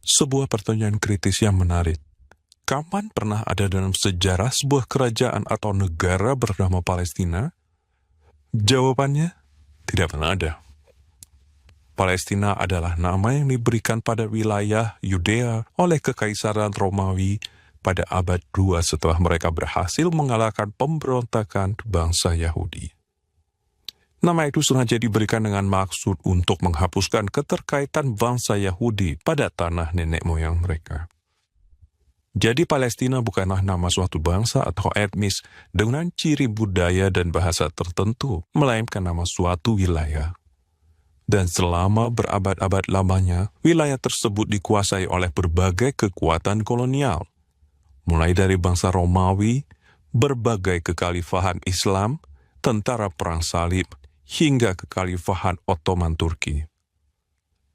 Sebuah pertanyaan kritis yang menarik. Kapan pernah ada dalam sejarah sebuah kerajaan atau negara bernama Palestina? Jawabannya, tidak pernah ada. Palestina adalah nama yang diberikan pada wilayah Yudea oleh Kekaisaran Romawi pada abad 2 setelah mereka berhasil mengalahkan pemberontakan bangsa Yahudi. Nama itu sengaja diberikan dengan maksud untuk menghapuskan keterkaitan bangsa Yahudi pada tanah nenek moyang mereka. Jadi Palestina bukanlah nama suatu bangsa atau etnis dengan ciri budaya dan bahasa tertentu, melainkan nama suatu wilayah. Dan selama berabad-abad lamanya, wilayah tersebut dikuasai oleh berbagai kekuatan kolonial. Mulai dari bangsa Romawi, berbagai kekhalifahan Islam, tentara perang salib, hingga kekhalifahan Ottoman Turki.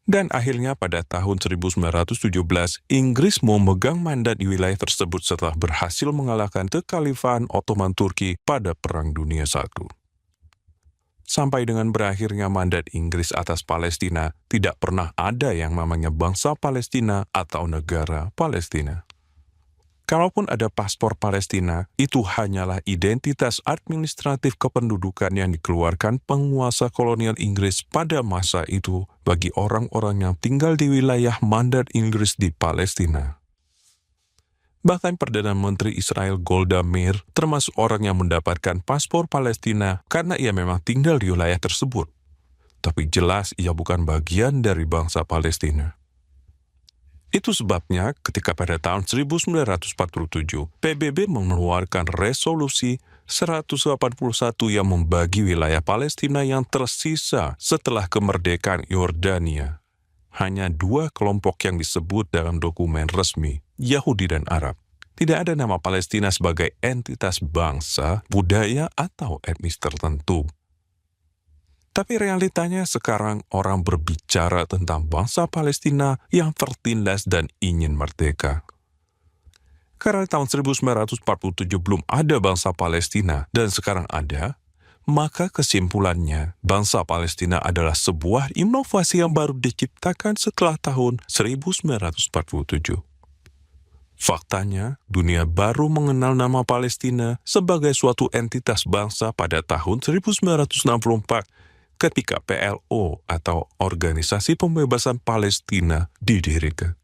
Dan akhirnya pada tahun 1917, Inggris memegang mandat di wilayah tersebut setelah berhasil mengalahkan kekhalifahan Ottoman Turki pada Perang Dunia I. Sampai dengan berakhirnya mandat Inggris atas Palestina, tidak pernah ada yang namanya bangsa Palestina atau negara Palestina. Kalaupun ada paspor Palestina, itu hanyalah identitas administratif kependudukan yang dikeluarkan penguasa kolonial Inggris pada masa itu bagi orang-orang yang tinggal di wilayah mandat Inggris di Palestina. Bahkan Perdana Menteri Israel Golda Meir termasuk orang yang mendapatkan paspor Palestina karena ia memang tinggal di wilayah tersebut. Tapi jelas ia bukan bagian dari bangsa Palestina. Itu sebabnya ketika pada tahun 1947 PBB mengeluarkan resolusi 181 yang membagi wilayah Palestina yang tersisa setelah kemerdekaan Yordania. Hanya dua kelompok yang disebut dalam dokumen resmi, Yahudi dan Arab. Tidak ada nama Palestina sebagai entitas bangsa, budaya, atau etnis tertentu. Tapi realitanya sekarang orang berbicara tentang bangsa Palestina yang tertindas dan ingin merdeka. Karena tahun 1947 belum ada bangsa Palestina dan sekarang ada, maka kesimpulannya bangsa Palestina adalah sebuah inovasi yang baru diciptakan setelah tahun 1947. Faktanya, dunia baru mengenal nama Palestina sebagai suatu entitas bangsa pada tahun 1964 ketika PLO atau Organisasi Pembebasan Palestina didirikan.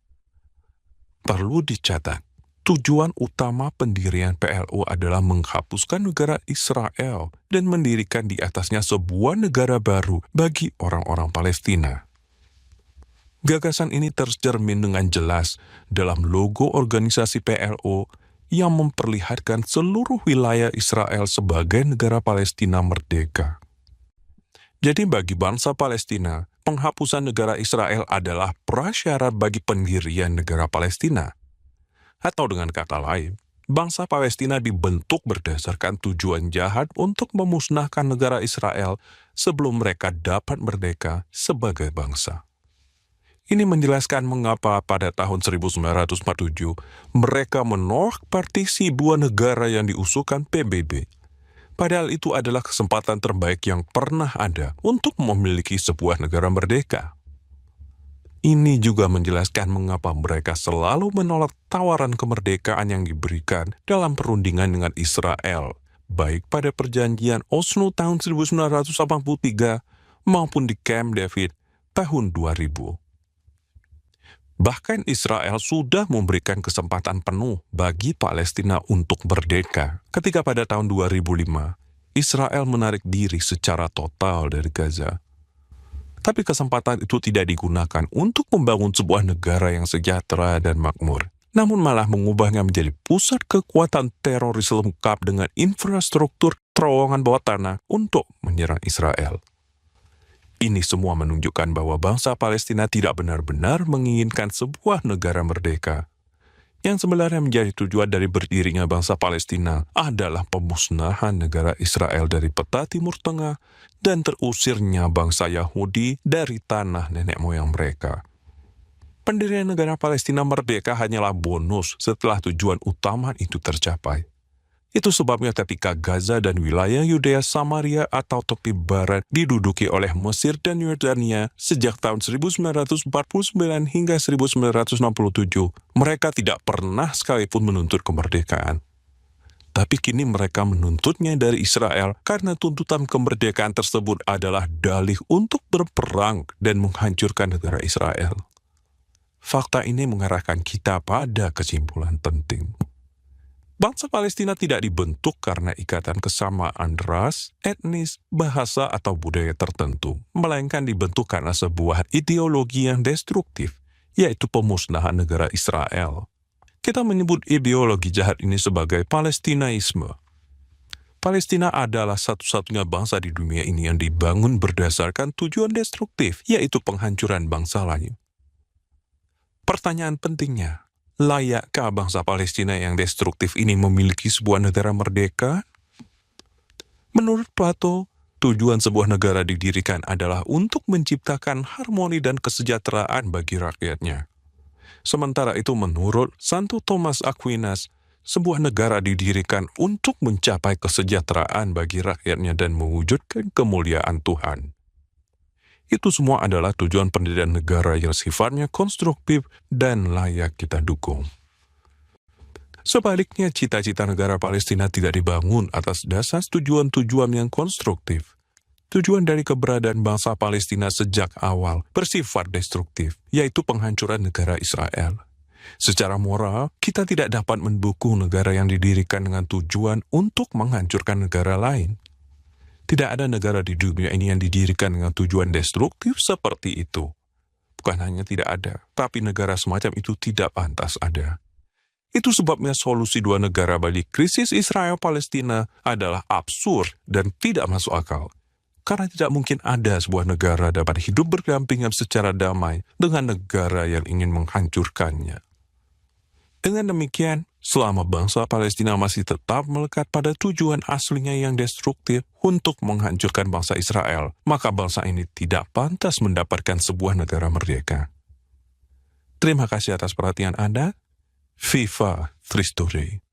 Perlu dicatat, tujuan utama pendirian PLO adalah menghapuskan negara Israel dan mendirikan di atasnya sebuah negara baru bagi orang-orang Palestina. Gagasan ini tercermin dengan jelas dalam logo organisasi PLO yang memperlihatkan seluruh wilayah Israel sebagai negara Palestina merdeka. Jadi bagi bangsa Palestina, penghapusan negara Israel adalah prasyarat bagi pendirian negara Palestina. Atau dengan kata lain, bangsa Palestina dibentuk berdasarkan tujuan jahat untuk memusnahkan negara Israel sebelum mereka dapat merdeka sebagai bangsa. Ini menjelaskan mengapa pada tahun 1947 mereka menolak partisi dua negara yang diusulkan PBB. Padahal itu adalah kesempatan terbaik yang pernah ada untuk memiliki sebuah negara merdeka. Ini juga menjelaskan mengapa mereka selalu menolak tawaran kemerdekaan yang diberikan dalam perundingan dengan Israel, baik pada perjanjian Oslo tahun 1983 maupun di Camp David tahun 2000. Bahkan Israel sudah memberikan kesempatan penuh bagi Palestina untuk merdeka ketika pada tahun 2005 Israel menarik diri secara total dari Gaza. Tapi kesempatan itu tidak digunakan untuk membangun sebuah negara yang sejahtera dan makmur, namun malah mengubahnya menjadi pusat kekuatan teroris lengkap dengan infrastruktur terowongan bawah tanah untuk menyerang Israel. Ini semua menunjukkan bahwa bangsa Palestina tidak benar-benar menginginkan sebuah negara merdeka. Yang sebenarnya menjadi tujuan dari berdirinya bangsa Palestina adalah pemusnahan negara Israel dari peta Timur Tengah dan terusirnya bangsa Yahudi dari tanah nenek moyang mereka. Pendirian negara Palestina merdeka hanyalah bonus setelah tujuan utama itu tercapai. Itu sebabnya ketika Gaza dan wilayah Yudea Samaria atau tepi barat diduduki oleh Mesir dan Yordania sejak tahun 1949 hingga 1967, mereka tidak pernah sekalipun menuntut kemerdekaan. Tapi kini mereka menuntutnya dari Israel karena tuntutan kemerdekaan tersebut adalah dalih untuk berperang dan menghancurkan negara Israel. Fakta ini mengarahkan kita pada kesimpulan penting. Bangsa Palestina tidak dibentuk karena ikatan kesamaan ras, etnis, bahasa, atau budaya tertentu, melainkan dibentuk karena sebuah ideologi yang destruktif, yaitu pemusnahan negara Israel. Kita menyebut ideologi jahat ini sebagai Palestinaisme. Palestina adalah satu-satunya bangsa di dunia ini yang dibangun berdasarkan tujuan destruktif, yaitu penghancuran bangsa lain. Pertanyaan pentingnya, layakkah bangsa Palestina yang destruktif ini memiliki sebuah negara merdeka? Menurut Plato, tujuan sebuah negara didirikan adalah untuk menciptakan harmoni dan kesejahteraan bagi rakyatnya. Sementara itu menurut Santo Thomas Aquinas, sebuah negara didirikan untuk mencapai kesejahteraan bagi rakyatnya dan mewujudkan kemuliaan Tuhan. Itu semua adalah tujuan pendirian negara yang sifatnya konstruktif dan layak kita dukung. Sebaliknya, cita-cita negara Palestina tidak dibangun atas dasar tujuan-tujuan yang konstruktif. Tujuan dari keberadaan bangsa Palestina sejak awal bersifat destruktif, yaitu penghancuran negara Israel. Secara moral, kita tidak dapat mendukung negara yang didirikan dengan tujuan untuk menghancurkan negara lain. Tidak ada negara di dunia ini yang didirikan dengan tujuan destruktif seperti itu. Bukan hanya tidak ada, tapi negara semacam itu tidak pantas ada. Itu sebabnya solusi dua negara bagi krisis Israel-Palestina adalah absurd dan tidak masuk akal. Karena tidak mungkin ada sebuah negara dapat hidup berdampingan secara damai dengan negara yang ingin menghancurkannya. Dengan demikian, selama bangsa Palestina masih tetap melekat pada tujuan aslinya yang destruktif untuk menghancurkan bangsa Israel, maka bangsa ini tidak pantas mendapatkan sebuah negara merdeka. Terima kasih atas perhatian Anda. Viva Christus Rey.